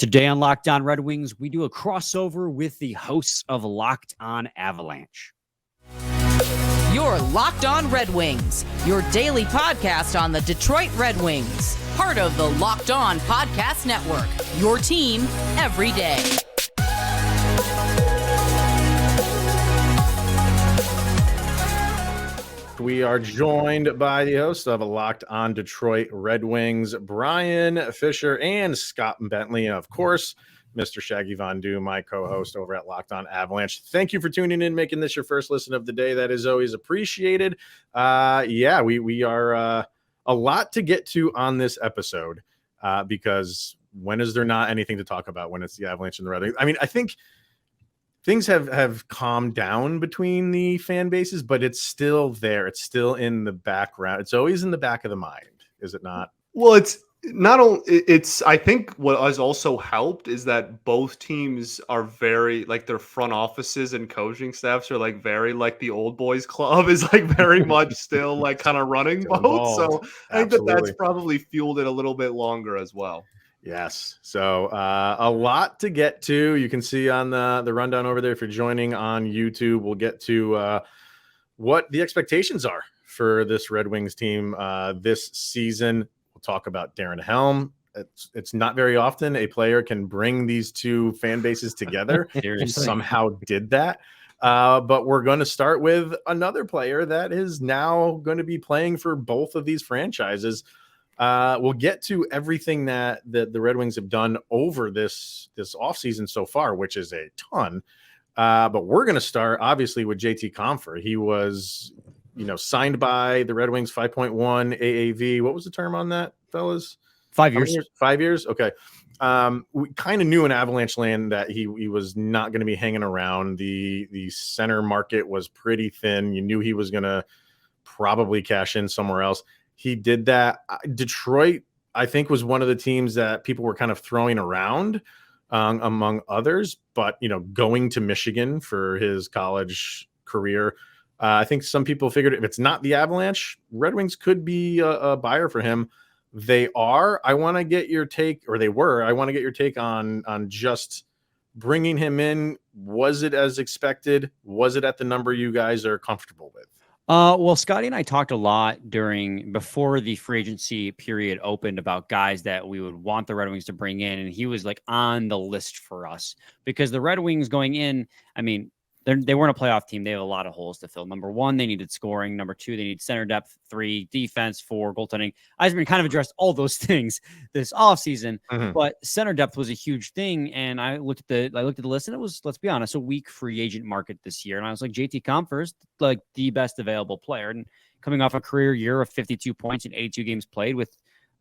Today on Locked On Red Wings, we do a crossover with the hosts of Locked On Avalanche. You're Locked On Red Wings, your daily podcast on the Detroit Red Wings. Part of the Locked On Podcast Network, your team every day. We are joined by the hosts of Locked On Detroit Red Wings, Brian Fisher and Scott Bentley. And of course, Mr. Shaggy Von Du, my co-host over at Locked On Avalanche. Thank you for tuning in, making this your first listen of the day. That is always appreciated. We are a lot to get to on this episode because when is there not anything to talk about when it's the Avalanche and the Red Wings? I mean, I think things have calmed down between the fan bases, but it's still there. It's still in the background. It's always in the back of the mind, is it not? Well, it's not only I think what has also helped is that both teams are very like their front offices and coaching staffs are like very like the old boys club is like very much still like kind of running both. Involved. So I think Absolutely. that's probably fueled it a little bit longer as well. Yes. So a lot to get to. You can see on the rundown over there if you're joining on YouTube. We'll get to what the expectations are for this Red Wings team this season. We'll talk about Darren Helm. It's not very often a player can bring these two fan bases together. He somehow did that. But we're going to start with another player that is now going to be playing for both of these franchises. We'll get to everything that the Red Wings have done over this offseason so far, which is a ton. But we're going to start, obviously, with JT Compher. He was, signed by the Red Wings, 5.1 AAV. What was the term on that, fellas? 5 years. 5 years? Okay. We kind of knew in Avalanche land that he was not going to be hanging around. The center market was pretty thin. You knew he was going to probably cash in somewhere else. He did that. Detroit, I think, was one of the teams that people were kind of throwing around among others. But, going to Michigan for his college career, I think some people figured if it's not the Avalanche, Red Wings could be a buyer for him. They are. I want to get your take, or they were. I want to get your take on just bringing him in. Was it as expected? Was it at the number you guys are comfortable with? Well, Scotty and I talked a lot before the free agency period opened about guys that we would want the Red Wings to bring in. And he was like on the list for us because the Red Wings going in, I mean, they weren't a playoff team. They have a lot of holes to fill. Number one, they needed scoring. Number two, they need center depth. 3, defense. 4, goaltending. Eiserman kind of addressed all those things this offseason, but center depth was a huge thing. And I looked at the list, and it was, let's be honest, a weak free agent market this year. And I was like, JT Compher is like the best available player. And coming off a career year of 52 points in 82 games played with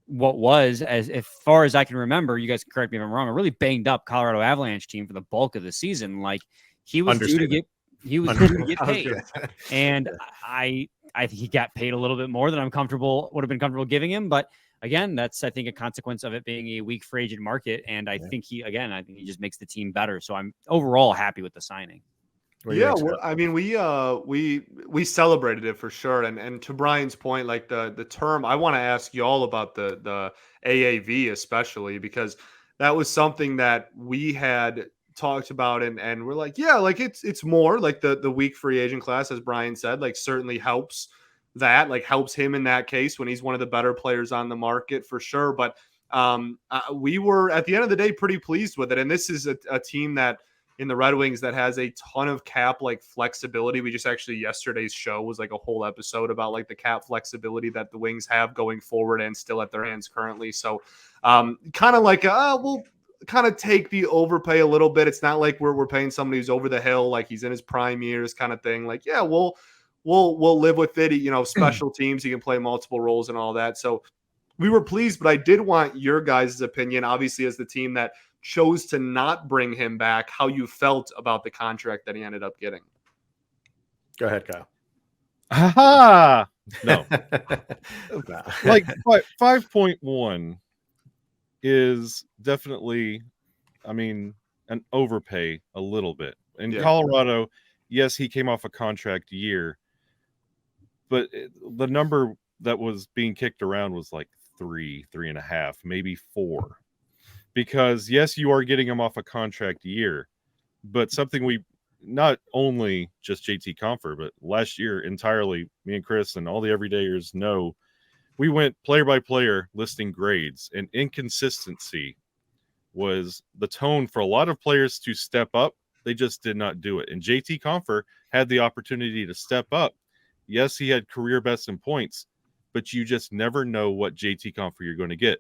what was, as far as I can remember, you guys can correct me if I'm wrong, a really banged up Colorado Avalanche team for the bulk of the season. Like, he was due to get paid, and I think he got paid a little bit more than would have been comfortable giving him. But again, that's, I think, a consequence of it being a weak free agent market. And I think he just makes the team better. So I'm overall happy with the signing. Yeah, I mean, we celebrated it for sure. And to Brian's point, like the term, I want to ask you all about the AAV, especially because that was something that we had talked about and we're like, yeah, like it's more like the weak free agent class, as Brian said, like certainly helps him in that case when he's one of the better players on the market for sure. But we were at the end of the day pretty pleased with it. And this is a team that in the Red Wings that has a ton of cap like flexibility. We just actually yesterday's show was like a whole episode about like the cap flexibility that the Wings have going forward and still at their hands currently. So kind of like we'll kind of take the overpay a little bit. It's not like we're paying somebody who's over the hill, like he's in his prime years kind of thing. Like, yeah, we'll live with it. Special teams, he can play multiple roles and all that. So we were pleased, but I did want your guys' opinion, obviously, as the team that chose to not bring him back, how you felt about the contract that he ended up getting. Go ahead, Kyle. Ha! No. Like 5.1 is definitely, an overpay a little bit. In Colorado, yes, he came off a contract year, but the number that was being kicked around was like 3.5, maybe 4. because yes, you are getting him off a contract year, but something we not only just JT Compher, but last year entirely, me and Chris and all the everydayers know, we went player by player listing grades, and inconsistency was the tone for a lot of players to step up. They just did not do it. And JT Compher had the opportunity to step up. Yes, he had career best in points, but you just never know what JT Compher you're going to get.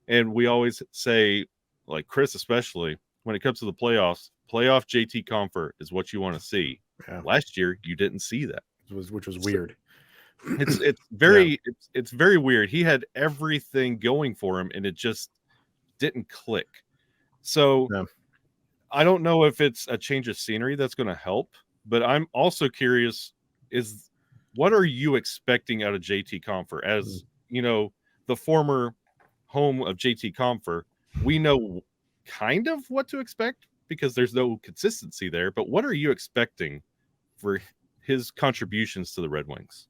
And we always say, like Chris especially, when it comes to the playoffs, playoff JT Compher is what you want to see. Yeah. Last year, you didn't see that, which was weird. It's very it's very weird. He had everything going for him, and it just didn't click. So I don't know if it's a change of scenery that's going to help, but I'm also curious: is what are you expecting out of JT Compher? As you know, the former home of JT Compher, we know kind of what to expect because there's no consistency there. But what are you expecting for his contributions to the Red Wings?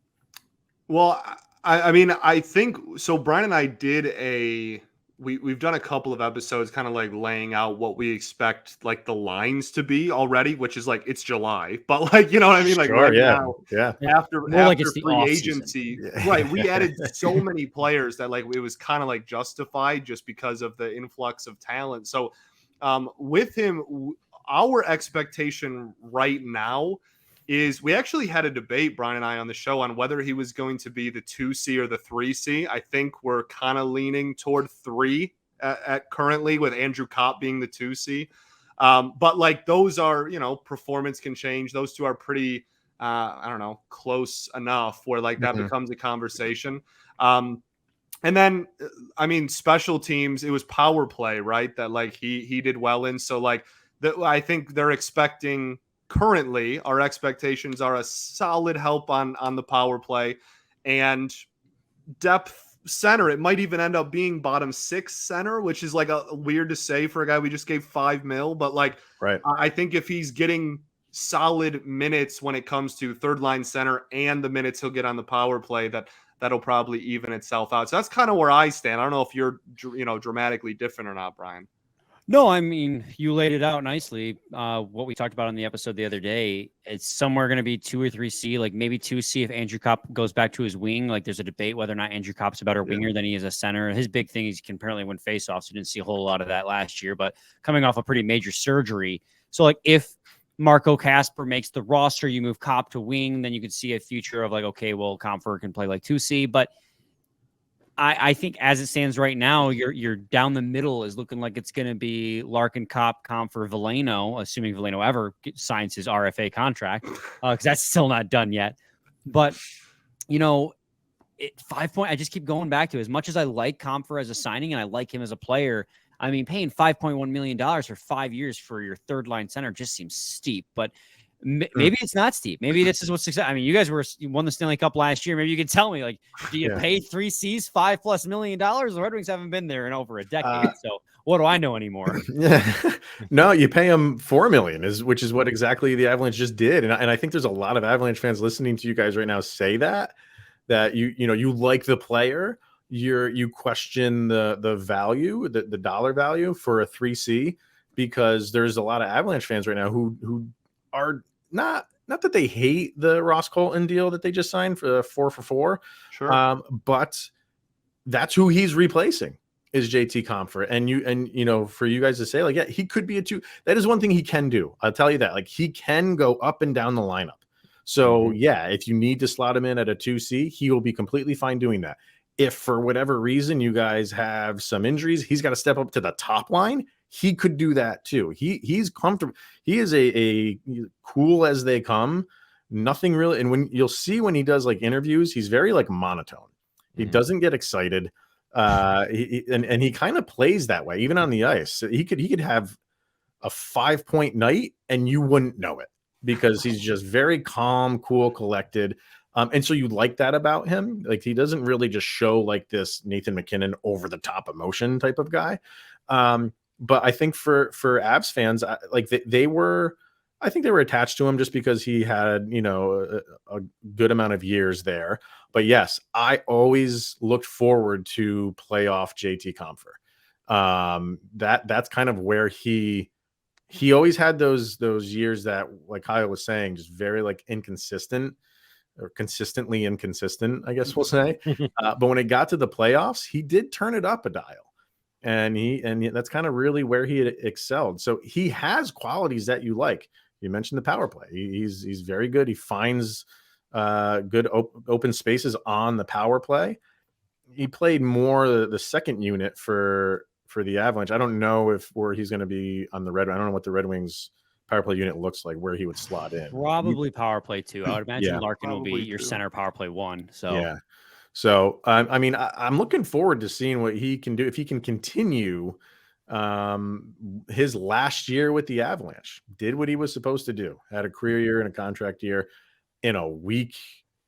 Well, I mean, I think so. Brian and I did we've done a couple of episodes kind of like laying out what we expect like the lines to be already, which is like it's July, but like you know what I mean, like sure, now, after like it's the free off-season. agency, right? We added so many players that like it was kind of like justified just because of the influx of talent. So with him, our expectation right now is we actually had a debate, Brian and I, on the show on whether he was going to be the 2C or the 3C. I think we're kind of leaning toward 3 at currently, with Andrew Kopp being the 2C. But like those are, you know, performance can change. Those two are pretty, I don't know, close enough where like that becomes a conversation. And then, I mean, special teams, it was power play, right? That like he did well in. So like I think they're expecting. Currently, our expectations are a solid help on the power play and depth center. It might even end up being bottom 6 center, which is like a weird to say for a guy we just gave $5 million. But like, I think if he's getting solid minutes when it comes to third line center and the minutes he'll get on the power play, that'll probably even itself out. So that's kind of where I stand. I don't know if you're, you know, dramatically different or not, Brian. No, I mean, you laid it out nicely. What we talked about on the episode the other day, it's somewhere going to be 2 or 3C, like maybe 2C if Andrew Kopp goes back to his wing. Like there's a debate whether or not Andrew Kopp's a better winger than he is a center. His big thing is he can apparently win faceoffs. We didn't see a whole lot of that last year, but coming off a pretty major surgery. So like if Marco Kasper makes the roster, you move Kopp to wing, then you could see a future of like, okay, well, Compher can play like 2C, but I think as it stands right now, you're down the middle is looking like it's going to be Larkin, Kopp, Compher, Veleno, assuming Veleno ever signs his RFA contract, because that's still not done yet. But, you know, 5 point, I just keep going back to, as much as I like Compher as a signing and I like him as a player, I mean, paying $5.1 million for 5 years for your third line center just seems steep. But maybe it's not steep. Maybe this is what's success. I mean, you guys won the Stanley Cup last year. Maybe you could tell me, like, do you pay 3 C's $5+ million? The Red Wings haven't been there in over a decade. So what do I know anymore? No, you pay them $4 million, which is what exactly the Avalanche just did. And I think there's a lot of Avalanche fans listening to you guys right now say that you like the player, you question the value, the dollar value for a 3C, because there's a lot of Avalanche fans right now who are not that they hate the Ross Colton deal that they just signed for the 4 for 4. Sure. But that's who he's replacing is JT Compher. And you know, for you guys to say like, yeah, he could be a 2. That is one thing he can do. I'll tell you that. Like, he can go up and down the lineup. So yeah, if you need to slot him in at a 2C, he will be completely fine doing that. If for whatever reason you guys have some injuries, he's got to step up to the top line. He could do that too. He's comfortable. He is a cool as they come. Nothing really. And when you'll see when he does like interviews, he's very like monotone. He doesn't get excited. And he kind of plays that way, even on the ice. He could have a 5-point night and you wouldn't know it, because he's just very calm, cool, collected. And so you like that about him. Like, he doesn't really just show like this Nathan McKinnon over the top emotion type of guy. But I think for Avs fans, like they were attached to him just because he had, you know, a good amount of years there. But yes, I always looked forward to playoff JT Compher. That's kind of where he always had those years that, like Kyle was saying, just very like inconsistent or consistently inconsistent, I guess we'll say. But when it got to the playoffs, he did turn it up a dial, and that's kind of really where he had excelled. So he has qualities that you like. You mentioned the power play. He's very good. He finds good open spaces on the power play. He played more the second unit for the Avalanche. I don't know where he's going to be on the Red. I don't know what the Red Wings power play unit looks like, where he would slot in. Probably power play 2. I would imagine Larkin will be your 2. center power play 1. So yeah. So I mean, I'm looking forward to seeing what he can do if he can continue his last year with the Avalanche. Did what he was supposed to do. Had a career year and a contract year in a weak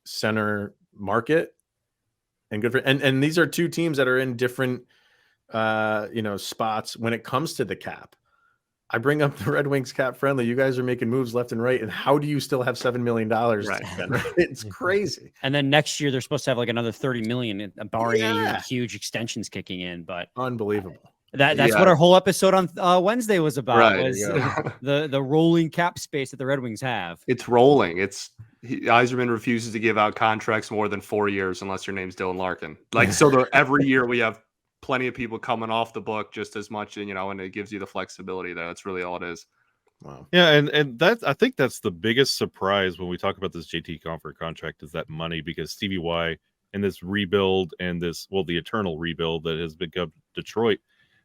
center market. And good for and these are two teams that are in different spots when it comes to the cap. I bring up the Red Wings cap friendly. You guys are making moves left and right. And how do you still have $7 million to spend? It's crazy. And then next year they're supposed to have like another 30 million, barring any huge extensions kicking in. But unbelievable. That's what our whole episode on Wednesday was about. Right, Was the rolling cap space that the Red Wings have. It's rolling. Eiserman refuses to give out contracts more than 4 years unless your name's Dylan Larkin. Like, so every year we have plenty of people coming off the book just as much, and it gives you the flexibility there. That's really all it is. Wow. Yeah, and that I think that's the biggest surprise when we talk about this JT Compher contract is that money, because Stevie Y and this rebuild and the eternal rebuild that has become Detroit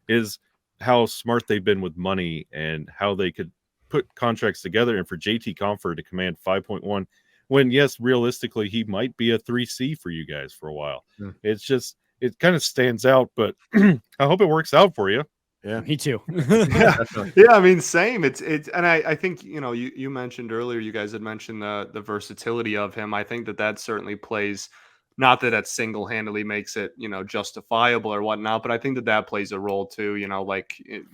is how smart they've been with money and how they could put contracts together. And for JT Compher to command 5.1, when yes, realistically he might be a 3C for you guys for a while. It's just, it kind of stands out, but I hope it works out for you. Yeah, me too. Yeah, I mean, same. It's, and I think, you mentioned earlier, you guys had mentioned the versatility of him. I think that certainly plays, not that single-handedly makes it, justifiable or whatnot, but I think that plays a role too.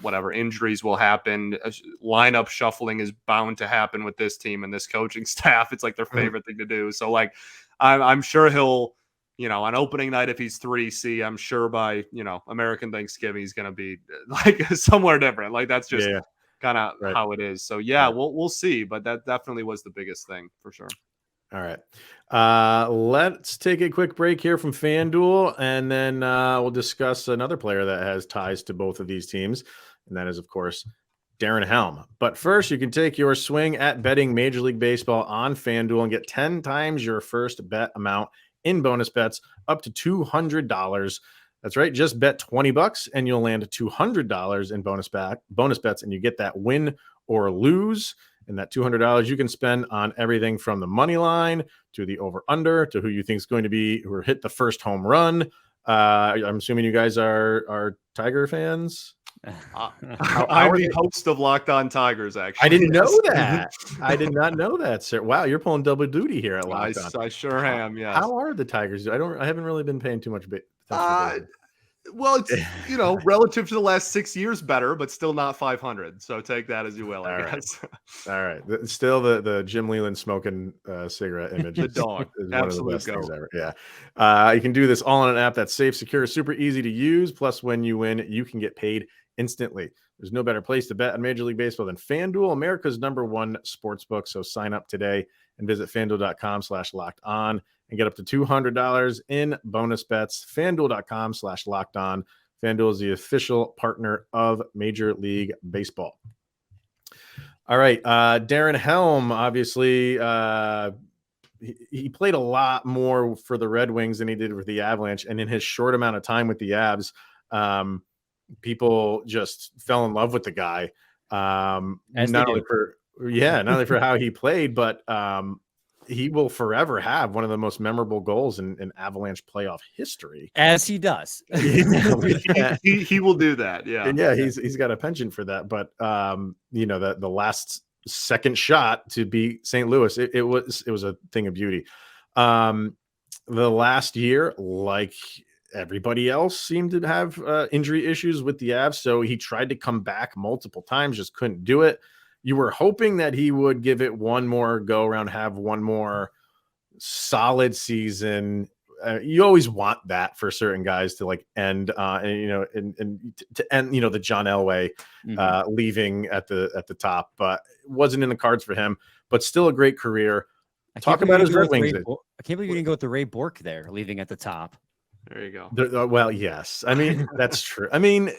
Whatever injuries will happen, lineup shuffling is bound to happen with this team and this coaching staff. It's like their favorite thing to do. So like, I'm sure he'll, on opening night, if he's 3C, I'm sure by, American Thanksgiving, he's going to be like somewhere different. Like that's just kind of how it is. So we'll see, but that definitely was the biggest thing for sure. All right. Let's take a quick break here from FanDuel, and then we'll discuss another player that has ties to both of these teams, and that is, of course, Darren Helm. But first, you can take your swing at betting Major League Baseball on FanDuel and get 10 times your first bet amount in bonus bets up to $200. That's right. Just bet $20 and you'll land $200 in bonus bets, and you get that win or lose. And that $200 you can spend on everything from the money line to the over/under to who you think is going to be who hit the first home run. I'm assuming you guys are Tiger fans. I'm the host of Locked On Tigers. Actually, I didn't know that. I did not know that, sir. Wow, you're pulling double duty here at Locked On. I sure am. Yeah. How are the Tigers? I haven't really been paying too much attention. Well, it's relative to the last 6 years better, but still not 500. So take that as you will, I guess. All right. Still the Jim Leland smoking cigarette image. The dog. Absolute goat. Ever. Yeah. You can do this all on an app that's safe, secure, super easy to use. Plus, when you win, you can get paid instantly. There's no better place to bet on Major League Baseball than FanDuel, America's #1 sportsbook. So sign up today and visit FanDuel.com/lockedon and get up to $200 in bonus bets. FanDuel.com/lockedon. FanDuel is the official partner of Major League Baseball. All right. Darren Helm, obviously, he played a lot more for the Red Wings than he did with the Avalanche. And in his short amount of time with the Avs, people just fell in love with the guy. Not only for how he played, but he will forever have one of the most memorable goals in Avalanche playoff history. As he does. he will do that. Yeah. And he's got a penchant for that. But the last second shot to beat St. Louis, it was a thing of beauty. The last year, like everybody else, seemed to have injury issues with the Avs. So he tried to come back multiple times, just couldn't do it. You were hoping that he would give it one more go around, have one more solid season you always want that for certain guys to like end, and to end, the John Elway leaving at the top, but it wasn't in the cards for him. But still a great career. Talk about his Red Wings. I can't believe you didn't go with the Ray Bourque there, leaving at the top. There you go. Well, yes. I mean, that's true. I mean,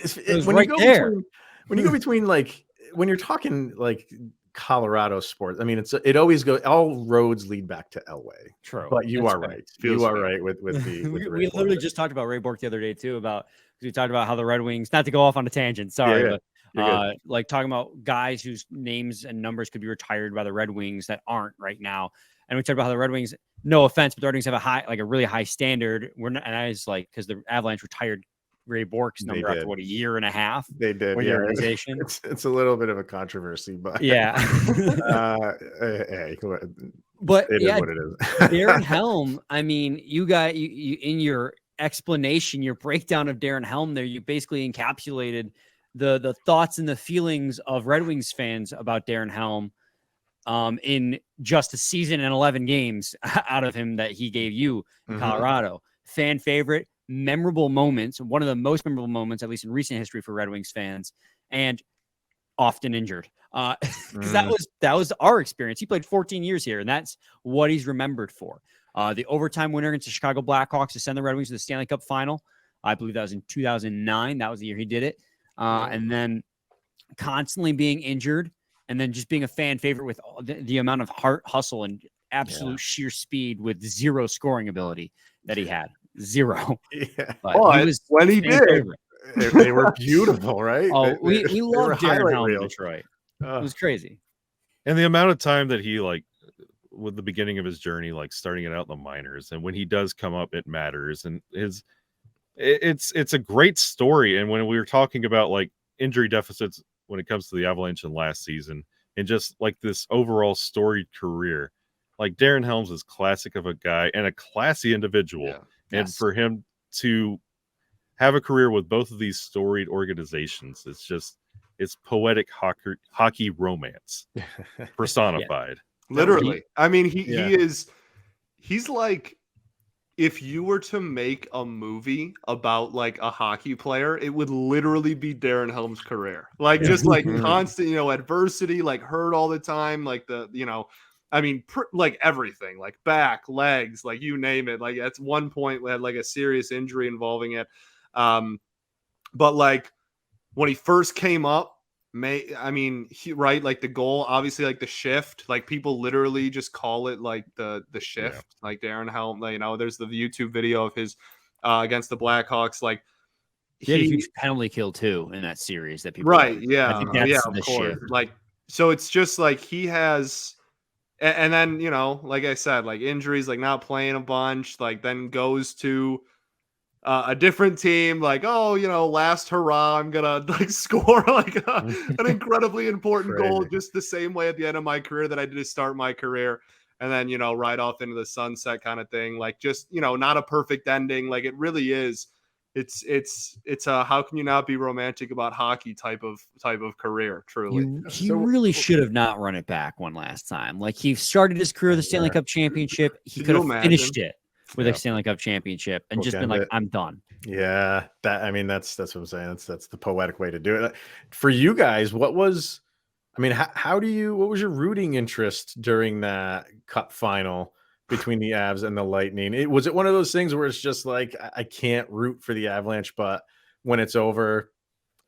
when you go between like when you're talking like Colorado sports, I mean, it always goes. All roads lead back to Elway. True, but you are right. You are right with the. We literally just talked about Ray Bourque the other day too. Because we talked about how the Red Wings. Not to go off on a tangent. Sorry, but like talking about guys whose names and numbers could be retired by the Red Wings that aren't right now. And we talked about how the Red Wings, no offense, but the Red Wings have a really high standard. And I was like, because the Avalanche retired Ray Bourque's number after a year and a half. They did. The organization. It's a little bit of a controversy, but yeah. Hey, but it is what it is. Darren Helm. I mean, you in your explanation, your breakdown of Darren Helm there, you basically encapsulated the thoughts and the feelings of Red Wings fans about Darren Helm. In just a season and 11 games out of him that he gave you in Colorado. Fan favorite, memorable moments, one of the most memorable moments, at least in recent history for Red Wings fans, and often injured. Because that was our experience. He played 14 years here, and that's what he's remembered for. The overtime winner against the Chicago Blackhawks to send the Red Wings to the Stanley Cup final. I believe that was in 2009. That was the year he did it. And then constantly being injured. And then just being a fan favorite with the amount of heart, hustle, and absolute sheer speed with zero scoring ability that he had. Zero. Yeah. But when he did, they were beautiful, right? Oh, we loved Darren Helm in Detroit. It was crazy. And the amount of time that he, like, with the beginning of his journey, like starting it out in the minors, and when he does come up, it matters. And it's a great story. And when we were talking about like injury deficits when it comes to the Avalanche in last season, and just like this overall storied career, like Darren Helm's is classic of a guy and a classy individual. Yeah. And for him to have a career with both of these storied organizations, it's poetic hockey romance personified. Literally. I mean, he's like, if you were to make a movie about like a hockey player, it would literally be Darren Helm's career. Like just like constant, adversity, like hurt all the time, like like everything, like back, legs, like you name it. Like at one point we had like a serious injury involving it. But like when he first came up, like the goal, obviously like the shift, like people literally just call it like the shift, like Darren Helm, there's the YouTube video of his against the Blackhawks. Like he had a huge penalty kill too in that series that people, I think that's of course. Shift. Like, so it's just like he has, and then, like I said, like injuries, like not playing a bunch, like then goes to a different team, like, last hurrah, I'm gonna like score like an incredibly important goal, just the same way at the end of my career that I did to start my career, and then right off into the sunset kind of thing. Like just not a perfect ending. Like it really is. It's a how can you not be romantic about hockey type of career. Truly, he really should have not run it back one last time. Like he started his career the Stanley Cup championship. He could have finished it with a Stanley Cup championship and just been like, I'm done. Yeah. That's what I'm saying. That's the poetic way to do it. For you guys, what was your rooting interest during that cup final between the Avs and the Lightning? Was it one of those things where it's just like, I can't root for the Avalanche, but when it's over,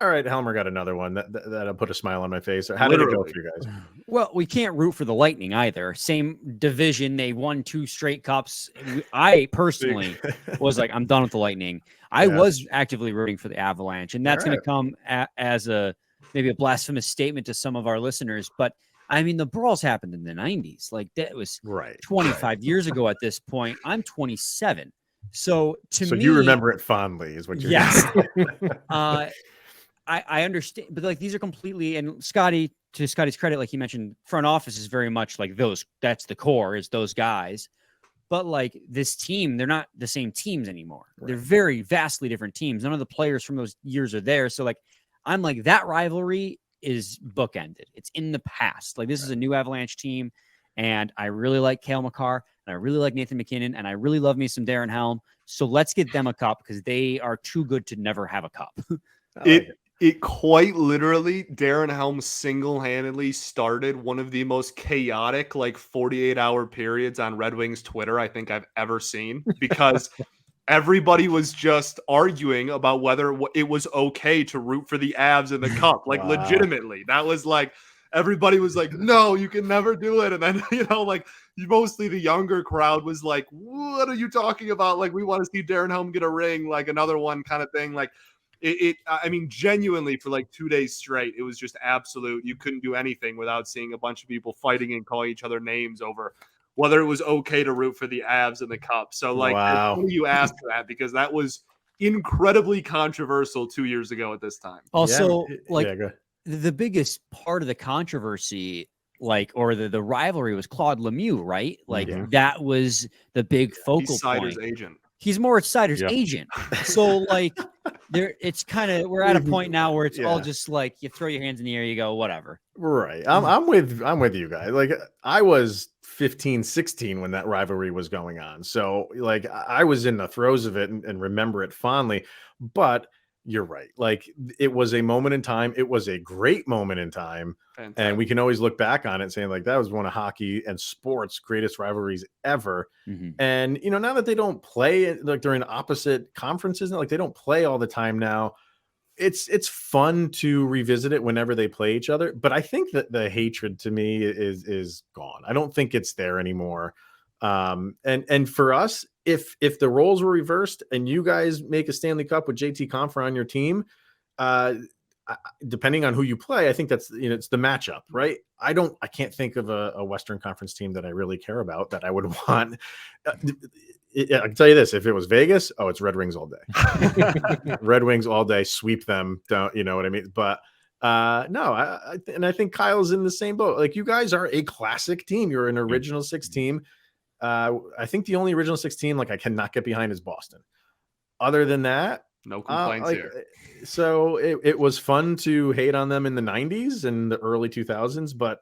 all right, Helmer got another one that'll put a smile on my face. How did it go for you guys? Well, we can't root for the Lightning either. Same division. They won 2 straight cups. I personally was like, I'm done with the Lightning. I was actively rooting for the Avalanche, and that's going to come as maybe a blasphemous statement to some of our listeners. But I mean, the brawls happened in the 90s. Like that was 25 years ago at this point. I'm 27. So me, you remember it fondly is what you're saying. I understand, but like these are completely, and Scotty's credit, like he mentioned, front office is very much like those. That's the core, is those guys. But like this team, they're not the same teams anymore. Right. They're very vastly different teams. None of the players from those years are there. So like, I'm like, that rivalry is bookended. It's in the past. Like this is a new Avalanche team. And I really like Cale Makar, and I really like Nathan McKinnon, and I really love me some Darren Helm. So let's get them a cup because they are too good to never have a cup. It quite literally, Darren Helm single-handedly started one of the most chaotic 48-hour periods on Red Wings Twitter I think I've ever seen, because everybody was just arguing about whether it was okay to root for the Avs in the cup. Wow. Legitimately, that was everybody was like, no, you can never do it. And then, mostly the younger crowd was like, what are you talking about? We want to see Darren Helm get a ring, another one kind of thing. I mean, genuinely for 2 days straight, it was just absolute. You couldn't do anything without seeing a bunch of people fighting and calling each other names over whether it was okay to root for the Avs in the cup. So wow. It's funny you asked that, because that was incredibly controversial 2 years ago at this time. Also, the biggest part of the controversy, or the rivalry, was Claude Lemieux, right? That was the big focal point. Agent. He's more Sider's agent. So it's kind of, we're at a point now where it's all just you throw your hands in the air, you go, whatever. Right. I'm with you guys. I was 15, 16 when that rivalry was going on. So I was in the throes of it and remember it fondly, but you're right. It was a moment in time. It was a great moment in time. Fantastic. And we can always look back on it saying that was one of hockey and sports greatest rivalries ever. Mm-hmm. And, now that they don't play they're in opposite conferences, they don't play all the time now. It's fun to revisit it whenever they play each other. But I think that the hatred to me is gone. I don't think it's there anymore. And for us, if the roles were reversed and you guys make a Stanley Cup with JT Compher on your team, depending on who you play, I think that's, it's the matchup, right? I can't think of a Western Conference team that I really care about that I would want. I can tell you this: if it was Vegas, it's Red Wings all day. Red Wings all day, sweep them. Don't you know what I mean? But no, I think Kyle's in the same boat. You guys are a classic team. You're an original six team. I think the only original six team I cannot get behind is Boston. Other than that, no complaints here. So it was fun to hate on them in the 90s and the early 2000s, but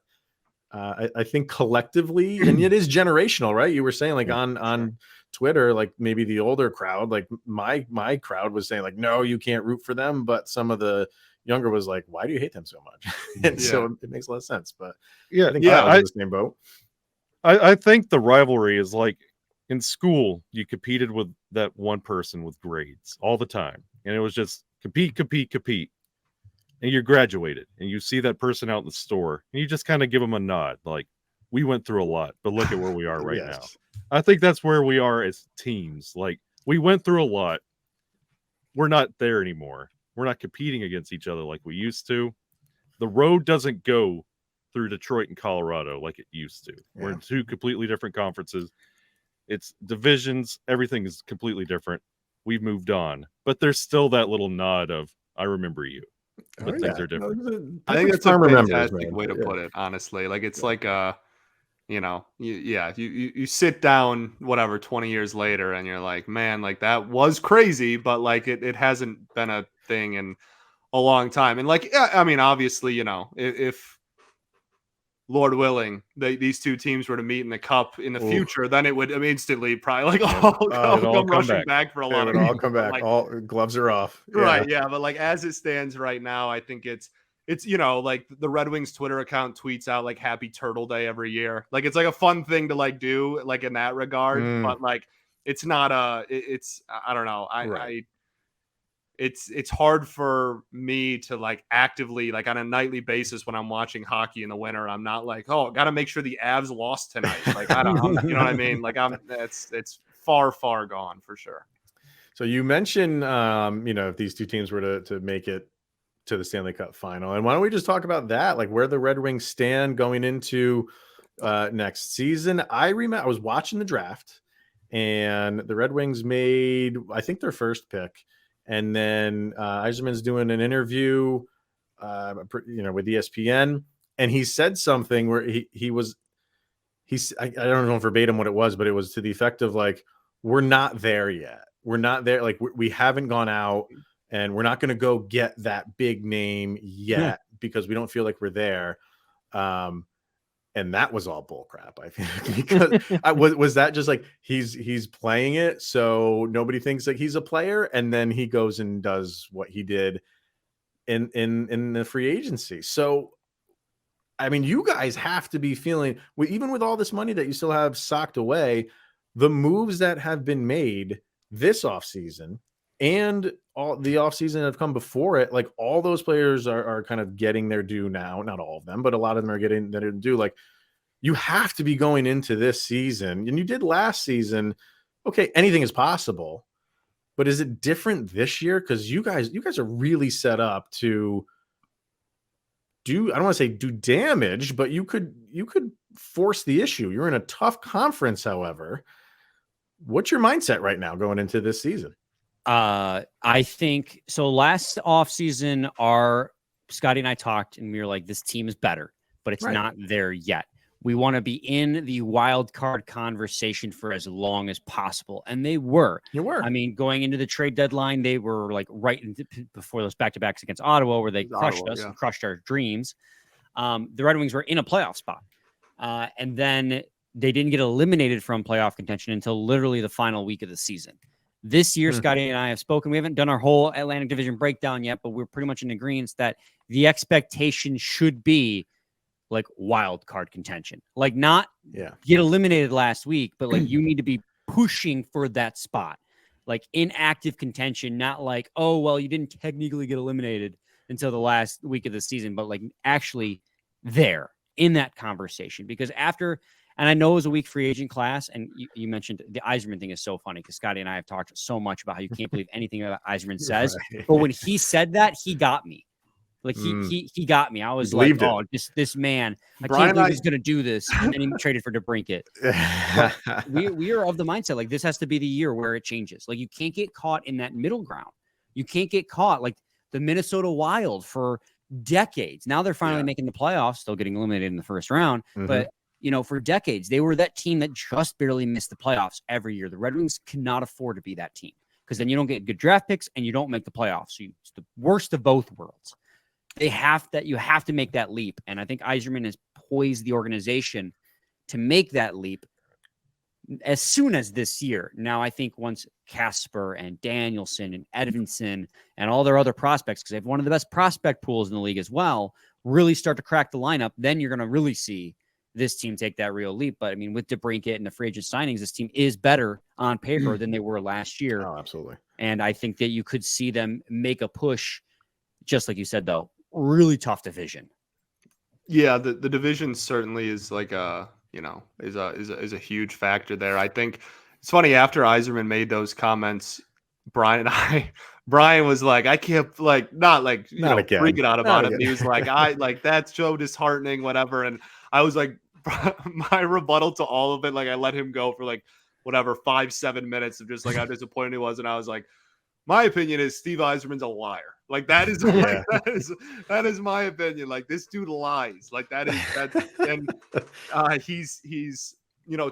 I think collectively, and it is generational, right? You were saying on Twitter, maybe the older crowd, my crowd was saying no, you can't root for them, but some of the younger was why do you hate them so much? And so it makes a lot of sense. But I think I was in the same boat. I think the rivalry is in school, you competed with that one person with grades all the time, and it was just compete, and you graduated, and you see that person out in the store, and you just kind of give them a nod, we went through a lot, but look at where we are right now. I think that's where we are as teams. We went through a lot. We're not there anymore. We're not competing against each other like we used to. The road doesn't go through Detroit and Colorado like it used to. Yeah. We're in two completely different conferences. It's divisions. Everything is completely different. We've moved on, but there's still that little nod of, I remember you, but things are different. I think that's a fantastic way to put it, honestly. It's you sit down, 20 years later, and you're like, man, that was crazy, but it hasn't been a thing in a long time. And I mean, obviously, if Lord willing, these two teams were to meet in the cup in the future, then it would instantly probably come rushing back for a lot of people. All come back. All gloves are off. Right. Yeah. But as it stands right now, I think it's the Red Wings Twitter account tweets out Happy Turtle Day every year. It's a fun thing to do in that regard, but it's not I don't know. It's hard for me to actively on a nightly basis when I'm watching hockey in the winter. I'm not got to make sure the Avs lost tonight. I don't, you know what I mean? It's far gone for sure. So you mentioned, if these two teams were to make it to the Stanley Cup final, and why don't we just talk about that, where the Red Wings stand going into next season? I was watching the draft, and the Red Wings made, I think, their first pick. And then Eiserman's doing an interview, with ESPN, and he said something where I don't know verbatim what it was, but it was to the effect of we're not there yet. We're not there. We haven't gone out, and we're not going to go get that big name yet because we don't feel like we're there. And that was all bull crap, I think, because was that just like he's playing it so nobody thinks that he's a player, and then he goes and does what he did in the free agency. So I mean, you guys have to be feeling, even with all this money that you still have socked away, the moves that have been made this offseason and all the offseason that have come before it, like all those players are kind of getting their due now. Not all of them, but a lot of them are getting their due. Like, you have to be going into this season, and you did last season. Okay, anything is possible, but is it different this year? Because you guys are really set up to do, I don't want to say do damage, but you could force the issue. You're in a tough conference, however. What's your mindset right now going into this season? I think so. Last offseason, Scotty and I talked, and we were like, this team is better, but it's not there yet. We want to be in the wild card conversation for as long as possible. And they were. You were. I mean, going into the trade deadline, they were like before those back-to-backs against Ottawa, where they crushed us and crushed our dreams. The Red Wings were in a playoff spot. And then they didn't get eliminated from playoff contention until literally the final week of the season. This year, Scotty and I have spoken. We haven't done our whole Atlantic Division breakdown yet, but we're pretty much in agreement that the expectation should be like wild card contention, like not get eliminated last week, but like you need to be pushing for that spot, like in active contention, not like, oh, well, you didn't technically get eliminated until the last week of the season, but like actually there in that conversation. Because after, and I know it was a weak free agent class, and you mentioned the Eiserman thing is so funny because Scotty and I have talked so much about how you can't believe anything that Eiserman says, but when he said that, he got me. Like he got me. I was like, oh, this man, I can't believe he's going to do this. And then he traded for DeBrincat. we are of the mindset, like this has to be the year where it changes. Like you can't get caught in that middle ground. You can't get caught like the Minnesota Wild for decades. Now they're finally making the playoffs, still getting eliminated in the first round. But, you know, for decades, they were that team that just barely missed the playoffs every year. The Red Wings cannot afford to be that team because then you don't get good draft picks and you don't make the playoffs. So it's the worst of both worlds. You have to make that leap. And I think Eiserman has poised the organization to make that leap as soon as this year. Now, I think once Kasper and Danielson and Edvinsson and all their other prospects, because they have one of the best prospect pools in the league as well, really start to crack the lineup, then you're going to really see this team take that real leap. But I mean, with DeBrincat and the free agent signings, this team is better on paper than they were last year. Oh, absolutely. And I think that you could see them make a push, just like you said, though. Really tough division. Yeah, the division certainly is like is a huge factor there. I think it's funny, after Eiserman made those comments, Brian was like, I can't not freaking out about it. He was like, that's so disheartening, whatever. And I was like, my rebuttal to all of it, like I let him go for like whatever 5-7 minutes of just like how disappointed he was, and I was like, my opinion is Steve Eiserman's a liar. Like that is that is my opinion. Like this dude lies. Like he's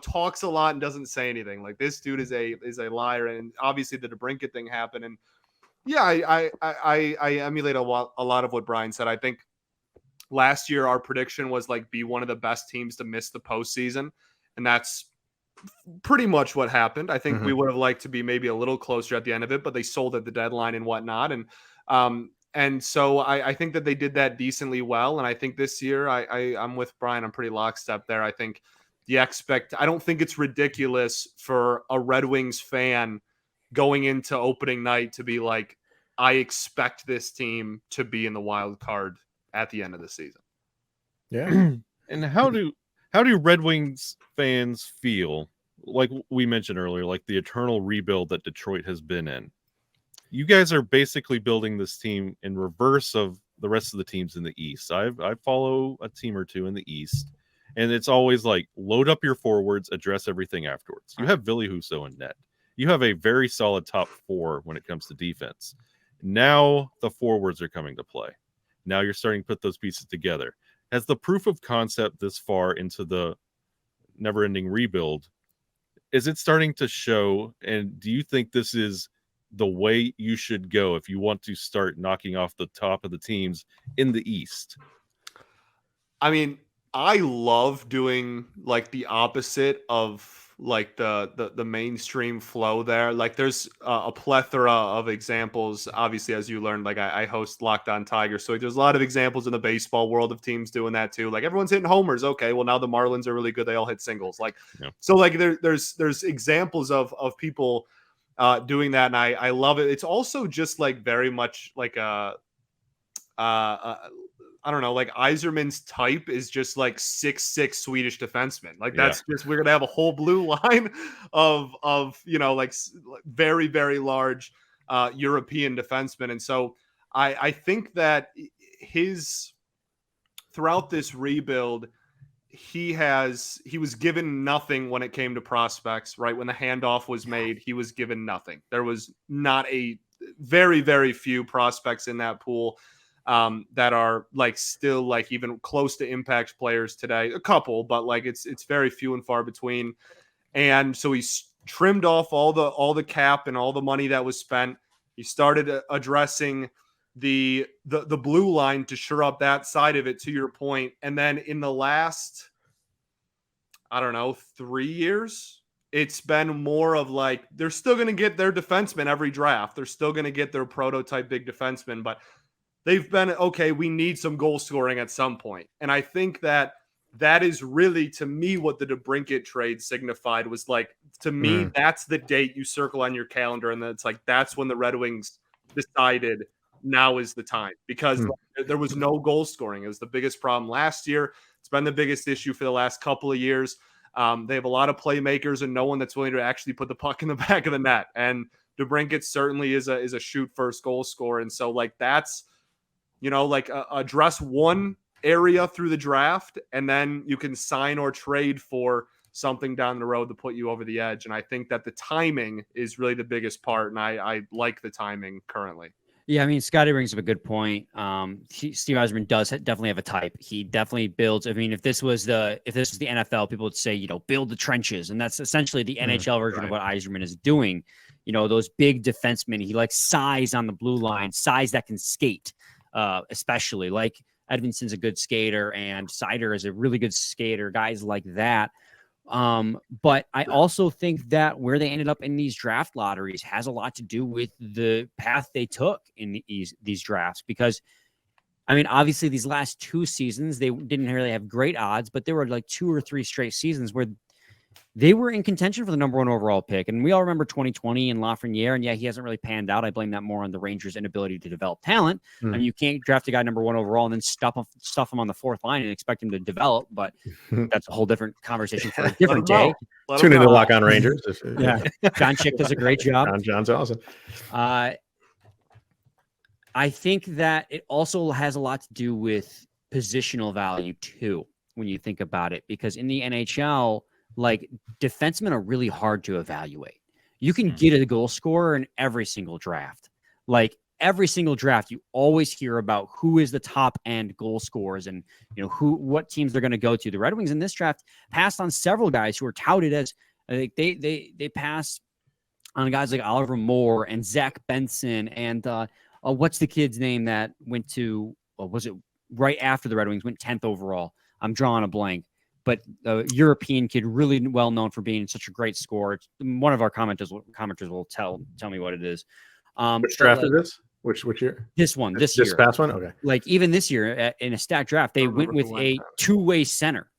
talks a lot and doesn't say anything. Like this dude is a liar. And obviously the DeBrincat thing happened. And yeah, I emulate a lot of what Brian said. I think last year our prediction was like be one of the best teams to miss the postseason, and that's pretty much what happened. I think we would have liked to be maybe a little closer at the end of it, but they sold at the deadline and whatnot. And so I think that they did that decently well. And I think this year I'm with Brian. I'm pretty lockstep there. I think I don't think it's ridiculous for a Red Wings fan going into opening night to be like, I expect this team to be in the wild card at the end of the season. Yeah. And how do Red Wings fans feel, like we mentioned earlier, like the eternal rebuild that Detroit has been in? You guys are basically building this team in reverse of the rest of the teams in the East. I follow a team or two in the East, and it's always like load up your forwards, address everything afterwards. You have Ville Husso in net. You have a very solid top four when it comes to defense. Now the forwards are coming to play. Now you're starting to put those pieces together. As the proof of concept this far into the never-ending rebuild, is it starting to show? And do you think this is the way you should go if you want to start knocking off the top of the teams in the East? I mean, I love doing like the opposite of like the mainstream flow there. Like there's a plethora of examples. Obviously, as you learned, like I host Locked On Tigers, so there's a lot of examples in the baseball world of teams doing that too. Like everyone's hitting homers. Okay, well now the Marlins are really good. They all hit singles. Like so, like there's examples of people doing that, and I love it. It's also just like very much like I don't know, like Eiserman's type is just like 6'6" Swedish defenseman. Like that's just, we're gonna have a whole blue line of like very very large European defensemen, and so I think that his throughout this rebuild he was given nothing when it came to prospects. Right when the handoff was made, he was given nothing. There was not a very very few prospects in that pool that are like still like even close to impact players today. A couple, but like it's very few and far between. And so he's trimmed off all the cap and all the money that was spent. He started addressing the blue line to shore up that side of it, to your point. And then in the last, I don't know, 3 years, it's been more of like they're still going to get their defenseman every draft. They're still going to get their prototype big defenseman, but they've been, okay, we need some goal scoring at some point. And I think that is really, to me, what the DeBrincat trade signified. Was like, to me, that's the date you circle on your calendar. And then it's like, that's when the Red Wings decided now is the time, because there was no goal scoring. It was the biggest problem last year. It's been the biggest issue for the last couple of years. They have a lot of playmakers and no one that's willing to actually put the puck in the back of the net. And DeBrincat certainly is a shoot first goal scorer. And so like, that's, like address one area through the draft, and then you can sign or trade for something down the road to put you over the edge. And I think that the timing is really the biggest part. And I like the timing currently. Yeah, I mean, Scotty brings up a good point. Steve Eiserman does definitely have a type. He definitely builds. I mean, if this was the NFL, people would say, build the trenches, and that's essentially the NHL version of what Eiserman is doing. Those big defensemen. He likes size on the blue line, size that can skate. Especially like Edmondson's a good skater and Seider is a really good skater, guys like that. But I also think that where they ended up in these draft lotteries has a lot to do with the path they took in these drafts, because I mean, obviously these last 2 seasons, they didn't really have great odds, but there were like 2 or 3 straight seasons where they were in contention for the number 1 overall pick. And we all remember 2020 and Lafreniere. And yeah, he hasn't really panned out. I blame that more on the Rangers' inability to develop talent. And you can't draft a guy number 1 overall and then stuff him on the 4th line and expect him to develop. But that's a whole different conversation for a different day. Tune into Lock On Rangers. Yeah. John Chick does a great job. John's awesome. I think that it also has a lot to do with positional value too, when you think about it, because in the NHL, like defensemen are really hard to evaluate. You can get a goal scorer in every single draft. Like every single draft, you always hear about who is the top end goal scorers and what teams they're going to go to. The Red Wings in this draft passed on several guys who were touted as they passed on guys like Oliver Moore and Zach Benson and what's the kid's name that went to was it right after the Red Wings went 10th overall? I'm drawing a blank. But a European kid, really well known for being such a great scorer. One of our commenters will tell me what it is. Which draft is this? Which year? This one. This year. This past one? Okay. Like even this year in a stacked draft, they went with a 2-way center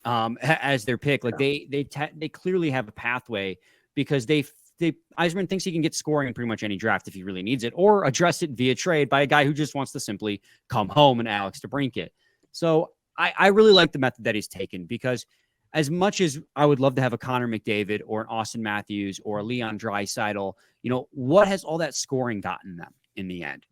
as their pick. Like they clearly have a pathway, because Eiserman thinks he can get scoring in pretty much any draft if he really needs it, or address it via trade by a guy who just wants to simply come home and Alex DeBrincat. So I really like the method that he's taken, because as much as I would love to have a Connor McDavid or an Austin Matthews or a Leon Draisaitl, what has all that scoring gotten them in the end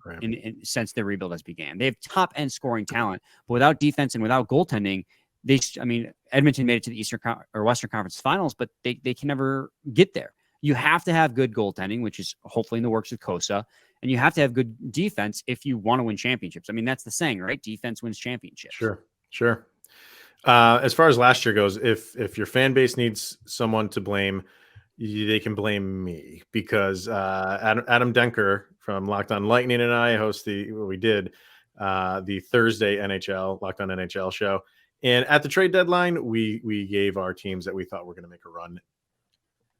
since their rebuild has began? They have top end scoring talent, but without defense and without goaltending, Edmonton made it to the Eastern or Western Conference Finals, but they can never get there. You have to have good goaltending, which is hopefully in the works with Kosa, and you have to have good defense if you want to win championships. I mean, that's the saying, right? Defense wins championships. Sure. As far as last year goes, if your fan base needs someone to blame, they can blame me, because Adam Denker from Locked On Lightning and I host the Thursday Locked On NHL show. And at the trade deadline, we gave our teams that we thought were going to make a run.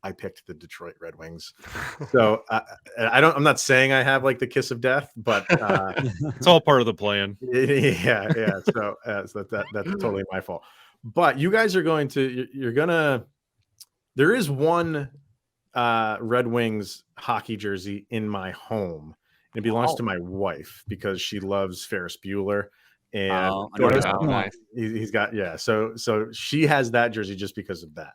I picked the Detroit Red Wings. So I'm not saying I have like the kiss of death, but it's all part of the plan. Yeah. So that's totally my fault. But you guys are there is one Red Wings hockey jersey in my home. It belongs to my wife because she loves Ferris Bueller. And nice. He's got, so she has that jersey just because of that.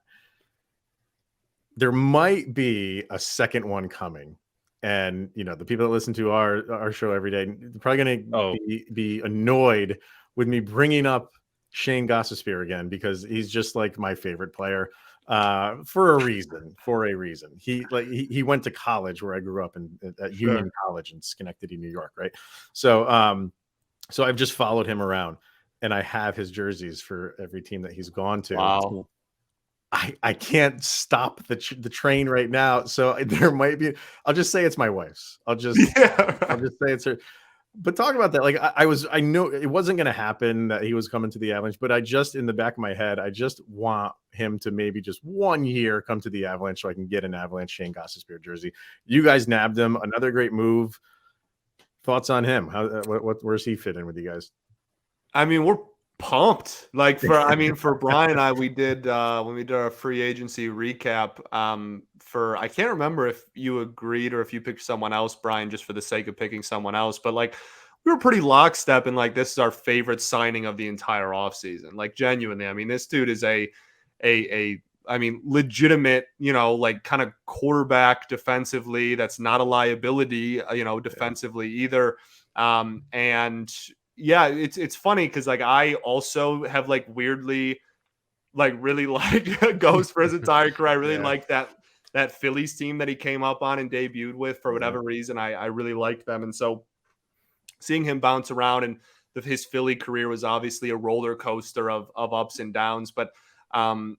There might be a second one coming, and the people that listen to our show every day, they're probably going to be annoyed with me bringing up Shayne Gostisbehere again, because he's just like my favorite player for a reason. He went to college where I grew up at Union College in Schenectady, New York, right? So I've just followed him around, and I have his jerseys for every team that he's gone to. Wow. I can't stop the train right now. So there might be, I'll just say it's my wife's. I'll just say it's her. But talk about that. Like I know it wasn't going to happen that he was coming to the Avalanche, but I just, in the back of my head, I just want him to maybe just 1 year come to the Avalanche so I can get an Avalanche Shayne Gostisbehere jersey. You guys nabbed him. Another great move. Thoughts on him? Where's he fit in with you guys? I mean, we're pumped. Like for Brian and I, we did when we did our free agency recap I can't remember if you agreed or if you picked someone else, Brian, just for the sake of picking someone else, but like we were pretty lockstep and like this is our favorite signing of the entire offseason. Like genuinely, I mean, this dude is a legitimate, like kind of quarterback defensively. That's not a liability, defensively either. And yeah, it's funny because like I also have like weirdly like really like Ghost for his entire career. I really like that Phillies team that he came up on and debuted with for whatever reason. I really liked them, and so seeing him bounce around and his Philly career was obviously a roller coaster of ups and downs. But we're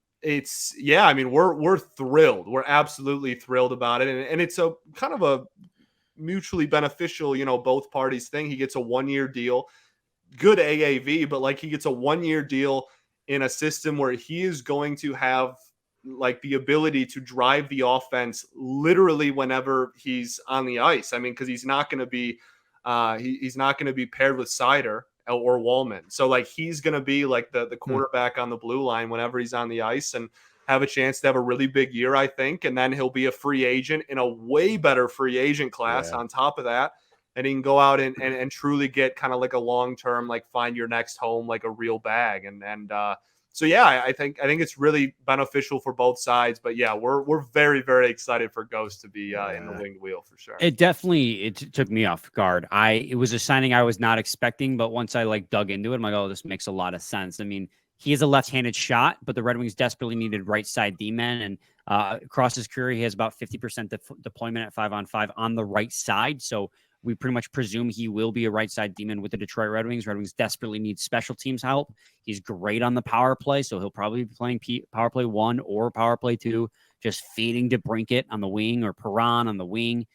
thrilled. We're absolutely thrilled about it, and it's a kind of a mutually beneficial, both parties thing. He gets a 1-year deal. Good AAV, but like he gets a 1-year deal in a system where he is going to have like the ability to drive the offense literally whenever he's on the ice. I mean, because he's not going to be he's not going to be paired with Sider or Wallman. So like he's going to be like the quarterback on the blue line whenever he's on the ice and have a chance to have a really big year, I think. And then he'll be a free agent in a way better free agent class on top of that. And he can go out and truly get kind of like a long-term, like find your next home, like a real bag. So yeah, I think it's really beneficial for both sides. But yeah, we're very, very excited for Ghost to be in the winged wheel for sure. It definitely took me off guard. It was a signing I was not expecting, but once I like dug into it, I'm like, oh, this makes a lot of sense. I mean, he is a left-handed shot, but the Red Wings desperately needed right side D-men, and across his career, he has about 50% deployment at 5-on-5 on the right side. So we pretty much presume he will be a right side D-man with the Detroit Red Wings. Red Wings desperately need special teams help. He's great on the power play, so he'll probably be playing power play 1 or power play 2, just feeding DeBrincat on the wing or Perron on the wing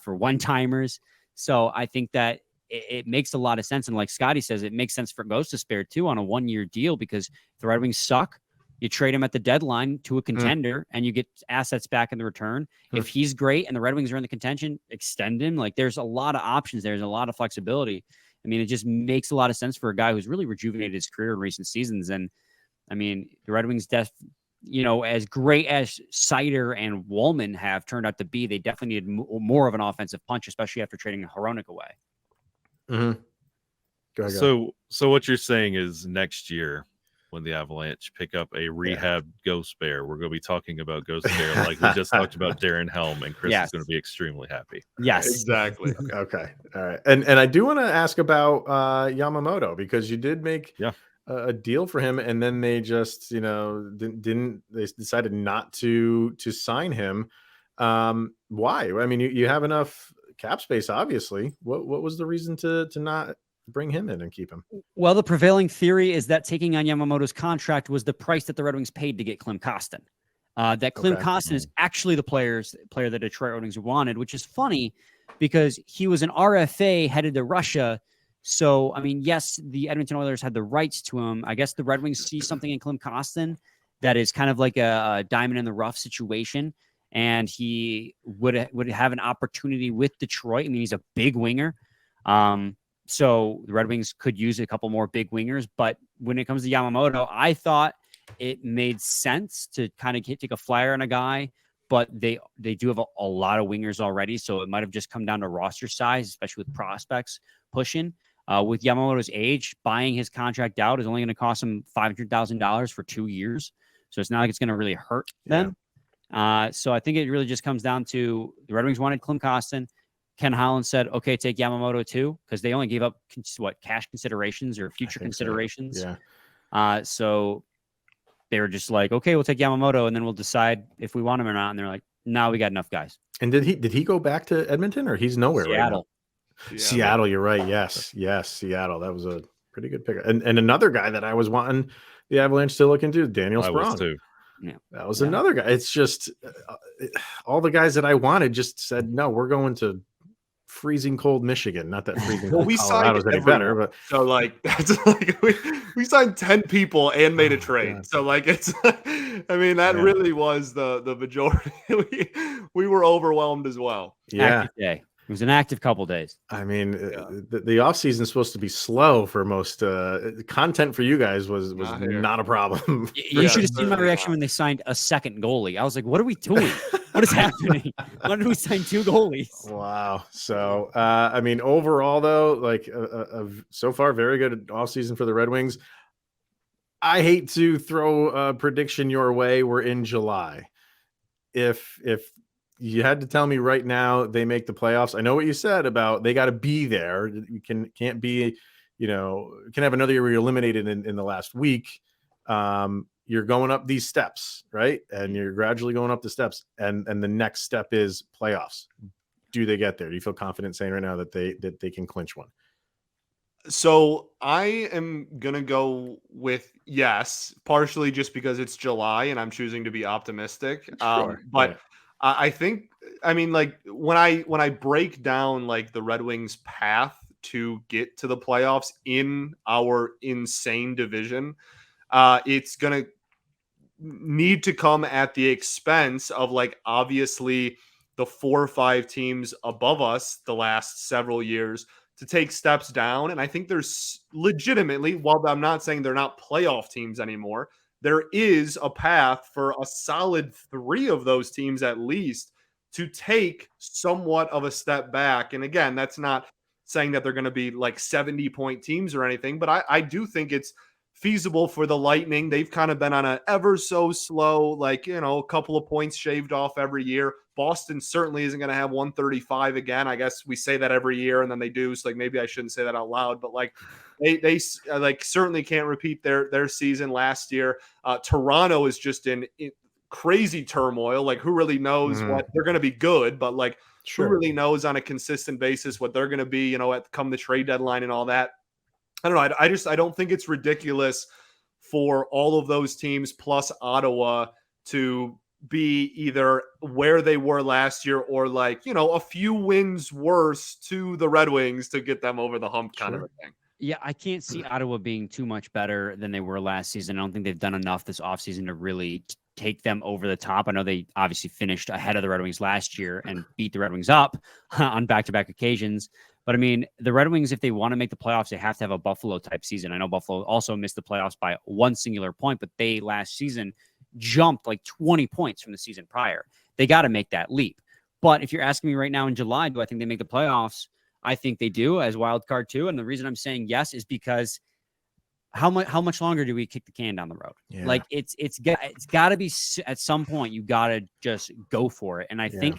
for one-timers. So I think that it makes a lot of sense. And like Scotty says, it makes sense for Gostisbehere too on a 1-year deal, because if the Red Wings suck, you trade him at the deadline to a contender and you get assets back in the return. If he's great and the Red Wings are in the contention, extend him. Like there's a lot of options. There's a lot of flexibility. I mean, it just makes a lot of sense for a guy who's really rejuvenated his career in recent seasons. And I mean, the Red Wings, as great as Sider and Wallman have turned out to be, they definitely needed more of an offensive punch, especially after trading Hronek away. Mm-hmm. Go ahead. So what you're saying is next year, when the Avalanche pick up a rehab Ghost Bear, we're going to be talking about Ghost Bear like we just talked about Darren Helm, and Chris is going to be extremely happy. Yes, exactly. Okay, all right. And I do want to ask about Yamamoto, because you did make a deal for him, and then they just they decided not to sign him. Why? I mean, you have enough cap space, obviously. What was the reason to not bring him in and keep him? Well, the prevailing theory is that taking on Yamamoto's contract was the price that the Red Wings paid to get Klim Kostin. That Klim Kostin is actually the player that Detroit Red Wings wanted, which is funny because he was an RFA headed to Russia So, I mean, yes, the Edmonton Oilers had the rights to him. I guess the Red Wings see something in Klim Kostin that is kind of like a diamond in the rough situation, and he would have an opportunity with Detroit. I mean, he's a big winger. So the Red Wings could use a couple more big wingers. But when it comes to Yamamoto, I thought it made sense to kind of take a flyer on a guy, but they do have a lot of wingers already. So it might have just come down to roster size, especially with prospects pushing. With Yamamoto's age, buying his contract out is only going to cost him $500,000 for 2 years. So it's not like it's going to really hurt them. So I think it really just comes down to the Red Wings wanted Klim Kostin. Ken Holland said, okay, take Yamamoto too, because they only gave up cash considerations or future considerations. So. Yeah. So they were just like, okay, we'll take Yamamoto and then we'll decide if we want him or not. And they're like, no, we got enough guys. And did he go back to Edmonton, or he's nowhere right now? Seattle, you're right. Yes, Seattle. That was a pretty good pick. And another guy that I was wanting the Avalanche to look into, Daniel Sprong. Too. Yeah. That was another guy. It's just all the guys that I wanted just said, no, we're going to freezing cold Michigan. Not that freezing cold Colorado's any better, but so like that's like we signed 10 people and made a trade. God. So like it's I mean that really was the majority. we were overwhelmed as well. Yeah. Active day. It was an active couple days. I mean, the off season is supposed to be slow for most. Content for you guys was not a problem. You should have seen my reaction when they signed a second goalie. I was like, "What are we doing? What is happening? Why did we sign 2 goalies?" Wow. So, I mean, overall though, like so far, very good off season for the Red Wings. I hate to throw a prediction your way. We're in July. If you had to tell me right now they make the playoffs, I know what you said about they got to be there. You can't be, can have another year where you're eliminated in the last week. You're going up these steps, right? And you're gradually going up the steps. And the next step is playoffs. Do they get there? Do you feel confident saying right now that they can clinch one? So I am going to go with yes, partially just because it's July and I'm choosing to be optimistic. Sure. But I think, I mean, like when I break down like the Red Wings path to get to the playoffs in our insane division, it's going to need to come at the expense of like, obviously the 4 or 5 teams above us the last several years to take steps down. And I think there's legitimately, while I'm not saying they're not playoff teams anymore, there is a path for a solid 3 of those teams at least to take somewhat of a step back. And again, that's not saying that they're going to be like 70-point teams or anything, but I do think it's feasible for the Lightning. They've kind of been on a ever so slow, like, a couple of points shaved off every year. Boston certainly isn't going to have 135 again. I guess we say that every year and then they do. So like, maybe I shouldn't say that out loud, but like they like certainly can't repeat their season last year. Toronto is just in crazy turmoil. Like who really knows what they're going to be good, but like who really knows on a consistent basis what they're going to be, at come the trade deadline and all that. I don't know. I don't think it's ridiculous for all of those teams plus Ottawa to be either where they were last year or like, a few wins worse to the Red Wings to get them over the hump kind of a thing. Yeah, I can't see Ottawa being too much better than they were last season. I don't think they've done enough this offseason to really take them over the top. I know they obviously finished ahead of the Red Wings last year and beat the Red Wings up on back-to-back occasions. But I mean, the Red Wings, if they want to make the playoffs, they have to have a Buffalo type season. I know Buffalo also missed the playoffs by one singular point, but they last season jumped like 20 points from the season prior. They got to make that leap. But if you're asking me right now in July, do I think they make the playoffs? I think they do as wild card too. And the reason I'm saying yes is because how much longer do we kick the can down the road? Yeah. Like it's got to be at some point you got to just go for it. And I think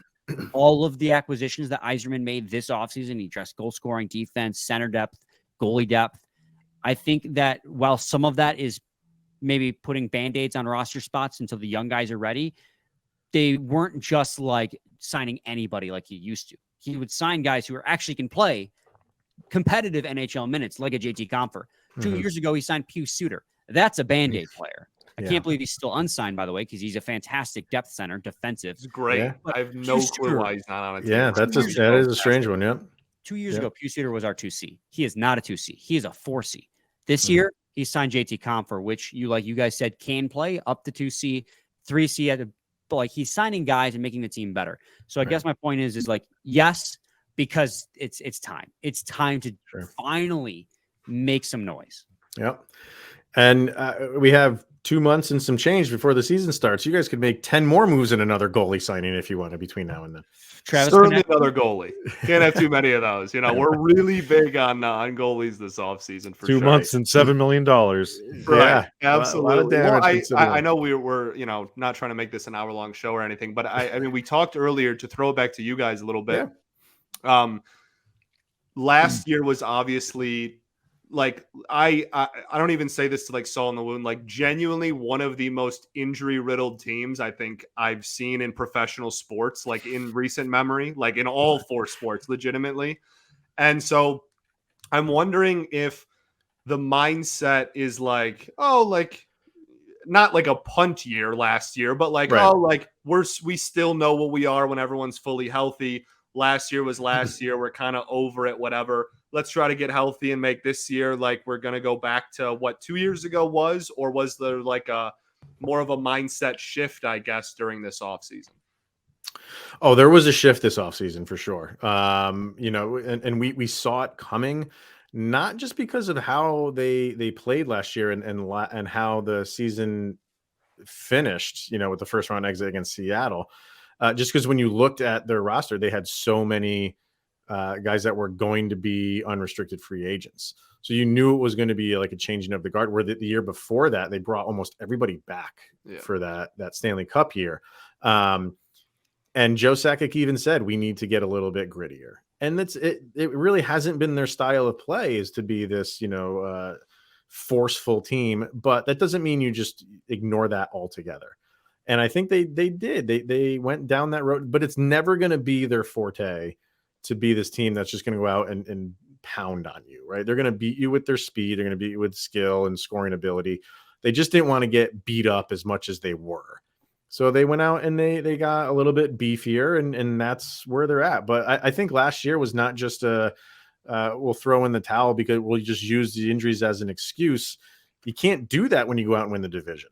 all of the acquisitions that Eiserman made this offseason, he addressed goal scoring, defense, center depth, goalie depth. I think that while some of that is maybe putting Band-Aids on roster spots until the young guys are ready, they weren't just like signing anybody like he used to. He would sign guys who actually can play competitive NHL minutes, like a JT Compher. 2 years ago, he signed Pius Suter. That's a Band-Aid player. I can't believe he's still unsigned, by the way, because he's a fantastic depth center, defensive. It's great. I have no clue why he's not on a team. Yeah, that is a strange one. Yep. 2 years ago, Pius Suter was our 2C. He is not a 2C. He is a 4C. This year, he signed JT Compher, which you guys said can play up to 2C, 3C. But like he's signing guys and making the team better. So I guess my point is like, yes, because it's time. It's time to finally make some noise. Yep. And we have 2 months and some change before the season starts. You guys could make 10 more moves in another goalie signing if you want to between now and then. Travis, certainly another goalie. Can't have too many of those. We're really big on goalies this offseason for 2 months and $7 million. Right. Yeah, absolutely. I know we're not trying to make this an hour-long show or anything, but I mean, we talked earlier, to throw it back to you guys a little bit. Yeah. Last year was obviously, like, I don't even say this to like salt in the wound, like genuinely one of the most injury riddled teams I think I've seen in professional sports, like in recent memory, like in all 4 sports, legitimately. And so I'm wondering if the mindset is like, not like a punt year last year, but like, we still know what we are when everyone's fully healthy. Last year was last year. We're kind of over it, whatever. Let's try to get healthy and make this year like we're going to go back to what 2 years ago was, or was there like a more of a mindset shift, I guess, during this offseason? Oh, there was a shift this offseason for sure. And we saw it coming, not just because of how they played last year and how the season finished, with the first round exit against Seattle. Just because when you looked at their roster, they had so many guys that were going to be unrestricted free agents. So you knew it was going to be like a changing of the guard, where the year before that, they brought almost everybody back for that Stanley Cup year. And Joe Sakic even said, we need to get a little bit grittier. And it really hasn't been their style of play, is to be this, forceful team. But that doesn't mean you just ignore that altogether. And I think they did. They went down that road, but it's never going to be their forte to be this team that's just going to go out and pound on you, right? They're going to beat you with their speed. They're going to beat you with skill and scoring ability. They just didn't want to get beat up as much as they were. So they went out and they got a little bit beefier, and that's where they're at. But I think last year was not just we'll throw in the towel because we'll just use the injuries as an excuse. You can't do that when you go out and win the division.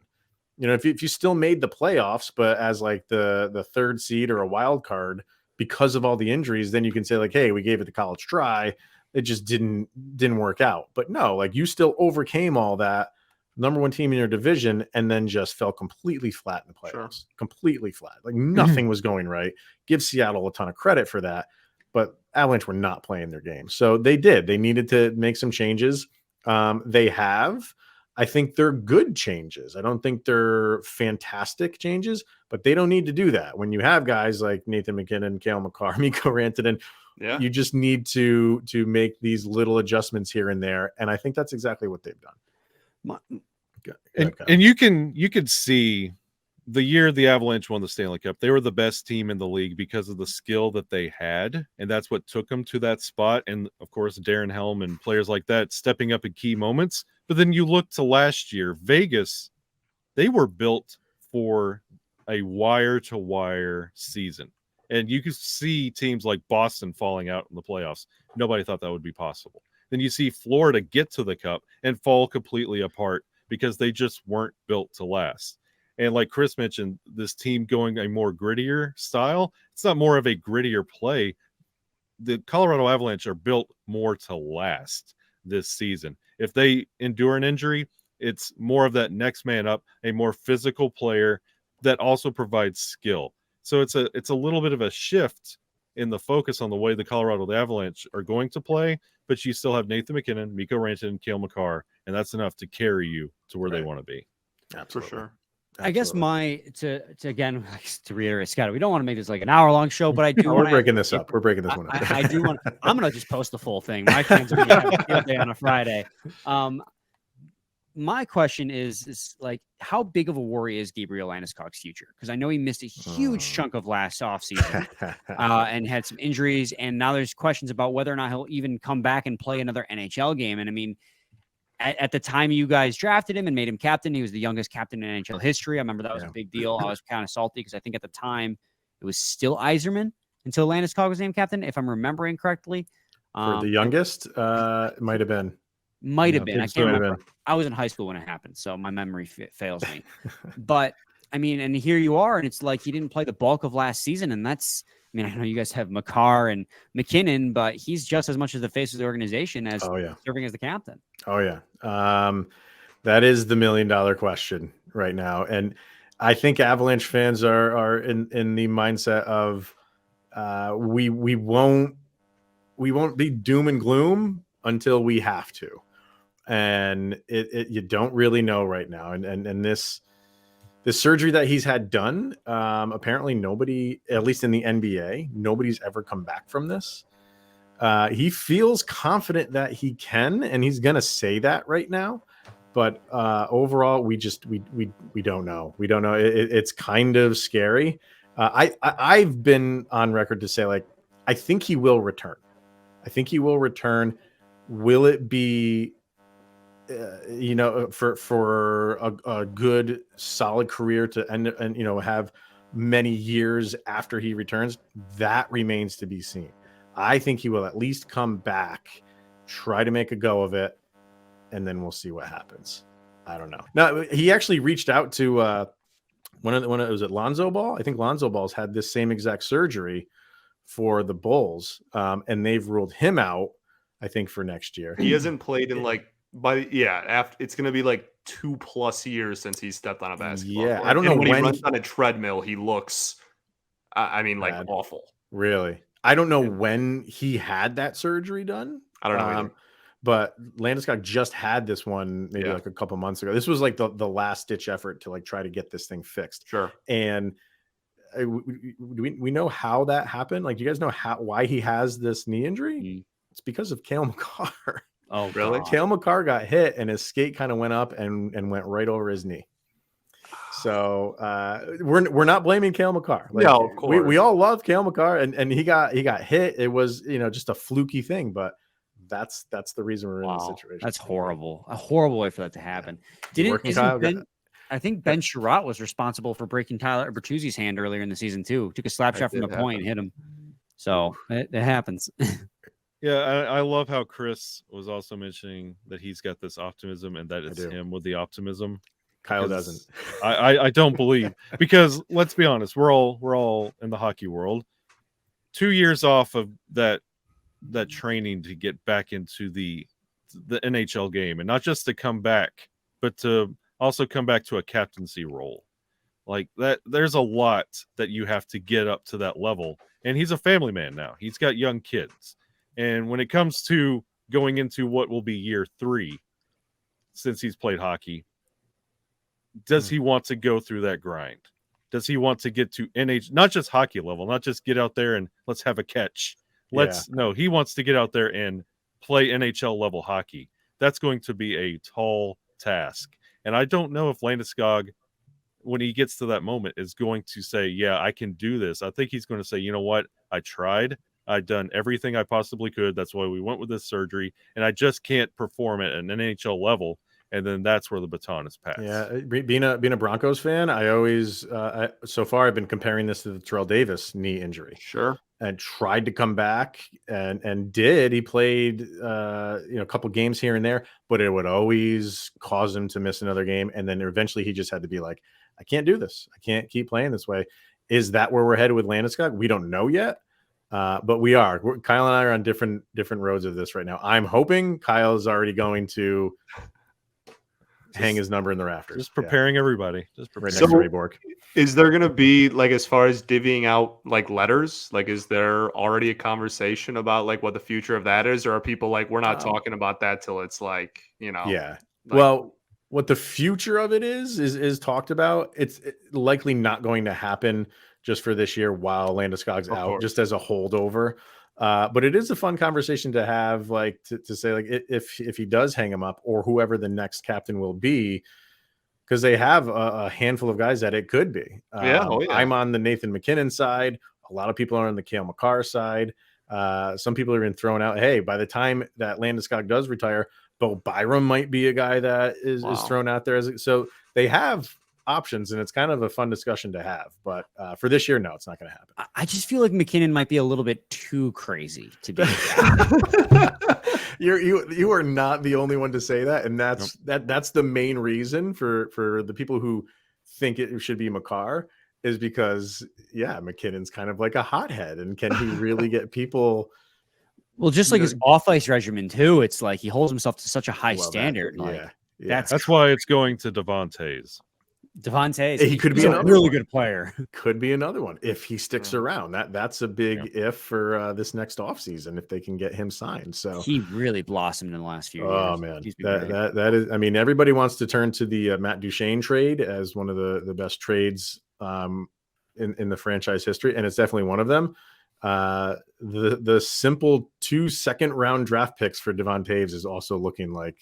If you still made the playoffs, but as like the 3rd seed or a wild card because of all the injuries, then you can say like, hey, we gave it the college try. It just didn't work out. But no, like you still overcame all that, number 1 team in your division, and then just fell completely flat in the playoffs. Completely flat. Like nothing was going right. Give Seattle a ton of credit for that. But Avalanche were not playing their game. So they did. They needed to make some changes. They have. I think they're good changes. I don't think they're fantastic changes, but they don't need to do that. When you have guys like Nathan MacKinnon, Cale Makar, Mikko Rantanen, you just need to make these little adjustments here and there. And I think that's exactly what they've done. And you could see the year the Avalanche won the Stanley Cup, they were the best team in the league because of the skill that they had. And that's what took them to that spot. And of course, Darren Helm and players like that stepping up in key moments. But then you look to last year, Vegas, they were built for a wire-to-wire season. And you could see teams like Boston falling out in the playoffs. Nobody thought that would be possible. Then you see Florida get to the Cup and fall completely apart because they just weren't built to last. And like Chris mentioned, this team going a more grittier style, it's not more of a grittier play. The Colorado Avalanche are built more to last this season. If they endure an injury, it's more of that next man up, a more physical player that also provides skill. So it's a little bit of a shift in the focus on the way the Colorado Avalanche are going to play, but you still have Nathan MacKinnon, Mikko Rantanen, Cale Makar, and that's enough to carry you to where they want to be. Absolutely. For sure. I guess to reiterate, Scott, we don't want to make this like an hour-long show, but I do. We're breaking this up. We're breaking this one up. I do want. I'm going to just post the full thing. My fans are going to have a field day on a Friday. My question is like, how big of a worry is Gabriel Landeskog's future? Because I know he missed a huge chunk of last offseason and had some injuries, and now there's questions about whether or not he'll even come back and play another NHL game. And I mean, at the time you guys drafted him and made him captain, he was the youngest captain in NHL history. I remember that was a big deal. I was kind of salty because I think at the time it was still Eiserman until Landeskog was named captain, if I'm remembering correctly. For the youngest, it might have been. Might have been. I can't remember. Been. I was in high school when it happened, so my memory fails me. But I mean, and here you are, and it's like he didn't play the bulk of last season, and that's. I mean, I know you guys have Makar and McKinnon, but he's just as much as the face of the organization as serving as the captain. Oh yeah, that is the $1 million question right now, and I think Avalanche fans are in the mindset of we won't be doom and gloom until we have to, and you don't really know right now, and this surgery that he's had done, apparently nobody, at least in the NBA, nobody's ever come back from this. He feels confident that he can, and he's going to say that right now. But overall, we don't know. We don't know. It's kind of scary. I've been on record to say, like, I think he will return. Will it be for a good solid career to end and have many years after he returns? That remains to be seen. I think he will at least come back, try to make a go of it, and then we'll see what happens. I don't know. Now, he actually reached out to one of it was at Lonzo Ball. I think Lonzo Ball's had this same exact surgery for the Bulls, and they've ruled him out, I think, for next year. He hasn't played in after it's going to be like 2+ years since he stepped on a basketball court. I don't know when when he runs on a treadmill, he looks, like awful. Really, I don't know when he had that surgery done. I don't know either. But Landeskog just had this one maybe like a couple months ago. This was like the last ditch effort to like try to get this thing fixed. Sure. And we know how that happened. Like, do you guys know why he has this knee injury? It's because of Cale Makar. Oh, really? Cale Makar got hit and his skate kind of went up and went right over his knee. So we're not blaming Cale Makar. Like, no, of course. We all love Cale Makar, and he got hit. It was just a fluky thing, but that's the reason we're in this situation. That's horrible. A horrible way for that to happen. I think Ben Sherratt was responsible for breaking Tyler Bertuzzi's hand earlier in the season too. Took a slap shot from the point and hit him. So it happens. Yeah, I love how Chris was also mentioning that he's got this optimism and that it's him with the optimism. Kyle doesn't. I don't believe, because let's be honest, we're all in the hockey world. 2 years off of that training to get back into the NHL game, and not just to come back, but to also come back to a captaincy role. Like that, there's a lot that you have to get up to that level. And he's a family man now. He's got young kids. And when it comes to going into what will be year 3 since he's played hockey, does he want to go through that grind? Does he want to get to not just hockey level, not just get out there and let's have a catch? No, he wants to get out there and play NHL level hockey. That's going to be a tall task. And I don't know if Landeskog, when he gets to that moment, is going to say, yeah, I can do this. I think he's going to say, you know what? I tried. I've done everything I possibly could. That's why we went with this surgery. And I just can't perform at an NHL level. And then that's where the baton is passed. Yeah, being a Broncos fan, I always so far I've been comparing this to the Terrell Davis knee injury. Sure. And tried to come back and did. He played a couple games here and there, but it would always cause him to miss another game. And then eventually he just had to be like, I can't do this. I can't keep playing this way. Is that where we're headed with Landeskog? We don't know yet. But we are. Kyle and I are on different roads of this right now. I'm hoping Kyle's already going to hang his number in the rafters. Just preparing everybody. Just preparing. Right next to Ray Bork. Is there going to be, like, as far as divvying out like letters, like, is there already a conversation about like what the future of that is, or are people like, we're not talking about that till it's like, Yeah. Like, well, what the future of it is talked about. It's likely not going to happen just for this year while Landeskog's out, just as a holdover. But it is a fun conversation to have, like to say, like, if he does hang him up, or whoever the next captain will be, because they have a handful of guys that it could be. I'm on the Nathan McKinnon side. A lot of people are on the Cale Makar side. Some people are even throwing out, hey, by the time that Landeskog does retire, Bo Byram might be a guy that is thrown out there. So they have options, and it's kind of a fun discussion to have. But for this year, no, it's not going to happen. I just feel like McKinnon might be a little bit too crazy to be. You are not the only one to say that, and that's the main reason for the people who think it should be Makar, is because McKinnon's kind of like a hothead, and can he really get people? Well, just like his off-ice regimen too, it's like he holds himself to such a high standard. That's why it's going to Devontae's. He could be a really good player. Could be another one if he sticks around. That's a big if for this next offseason, if they can get him signed. So he really blossomed in the last few years. Oh man, that is. I mean, everybody wants to turn to the Matt Duchene trade as one of the best trades in the franchise history, and it's definitely one of them. The simple 2 second-round draft picks for Devon Toews is also looking like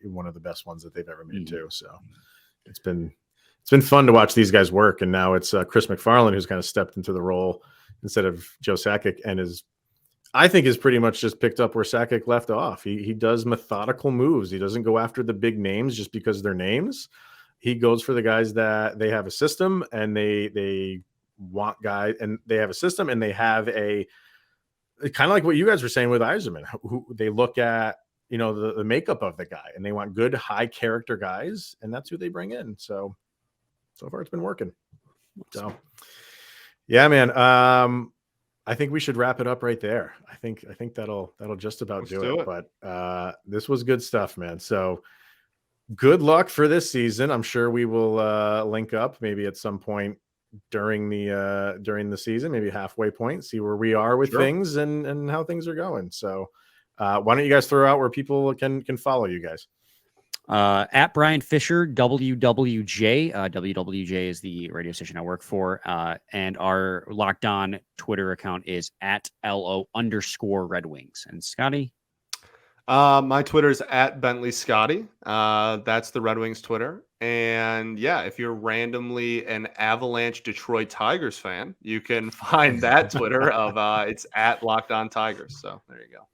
one of the best ones that they've ever made too. So it's been fun to watch these guys work, and now it's Chris McFarland who's kind of stepped into the role instead of Joe Sakic, and I think is pretty much just picked up where Sakic left off. He does methodical moves. He doesn't go after the big names just because they're names. He goes for the guys that they have a system, and they want guys, and they have a system, and they have a kind of like what you guys were saying with Eiserman, who they look at, the makeup of the guy, and they want good, high character guys, and that's who they bring in. So far it's been working. So yeah, man. I think we should wrap it up right there. I think that'll just about do it. But this was good stuff, man. So good luck for this season. I'm sure we will link up maybe at some point during the season, maybe halfway point, see where we are with things and how things are going. So why don't you guys throw out where people can follow you guys? At Brian Fisher, WWJ. WWJ is the radio station I work for. And our Locked On Twitter account is at LO_Red Wings. And Scotty? My Twitter is at Bentley Scotty. That's the Red Wings Twitter. And if you're randomly an Avalanche Detroit Tigers fan, you can find that Twitter it's at Locked On Tigers. So there you go.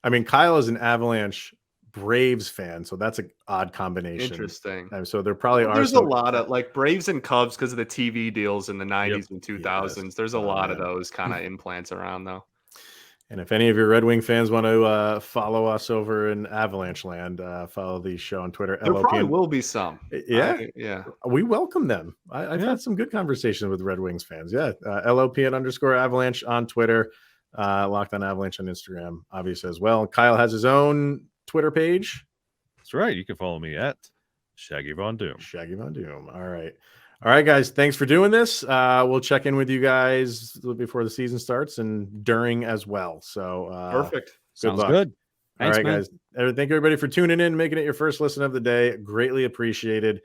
I mean, Kyle is an Avalanche Braves fan, so that's an odd combination. Interesting. So there probably are. There's a lot of like Braves and Cubs because of the TV deals in the 90s and 2000s. Yes. There's a lot of those kind of implants around though. And if any of your Red Wing fans want to follow us over in Avalanche land, follow the show on Twitter. There probably will be some. Yeah. We welcome them. I've had some good conversations with Red Wings fans. Yeah. LOP_Avalanche on Twitter. Locked On Avalanche on Instagram, obviously, as well. Kyle has his own Twitter page. That's right. You can follow me at Shaggy Von Doom. Shaggy Von Doom. All right, guys. Thanks for doing this. We'll check in with you guys before the season starts and during as well. So perfect. Sounds good. Thanks, all right, man. Guys. Thank you, everybody, for tuning in, making it your first listen of the day. Greatly appreciated.